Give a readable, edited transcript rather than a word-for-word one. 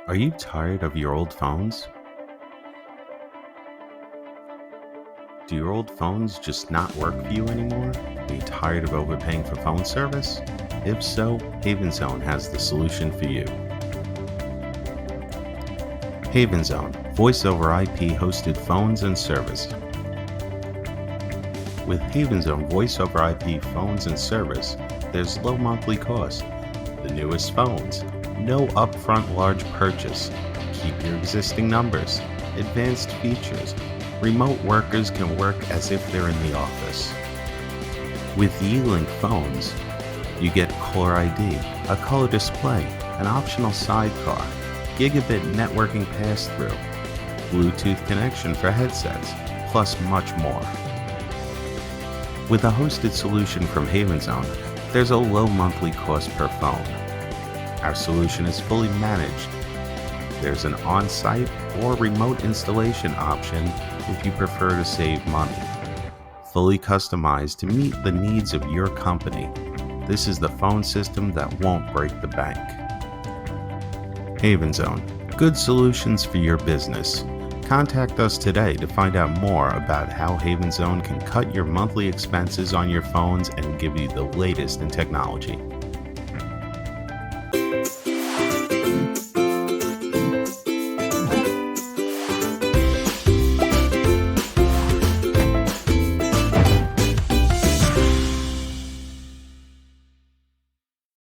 Are you tired of your old phones? Do your old phones just not work for you anymore? Are you tired of overpaying for phone service? If so, HavenZone has the solution for you. HavenZone, voice over IP hosted phones and service. With HavenZone voice over IP phones and service, there's low monthly cost, the newest phones, no upfront large purchase, keep your existing numbers, advanced features. Remote workers can work as if they're in the office. With Yealink phones, you get caller ID, a color display, an optional sidecar, gigabit networking pass-through, Bluetooth connection for headsets, plus much more. With a hosted solution from HavenZone, there's a low monthly cost per phone. Our solution is fully managed. There's an on-site or remote installation option if you prefer to save money. Fully customized to meet the needs of your company. This is the phone system that won't break the bank. HavenZone, good solutions for your business. Contact us today to find out more about how HavenZone can cut your monthly expenses on your phones and give you the latest in technology.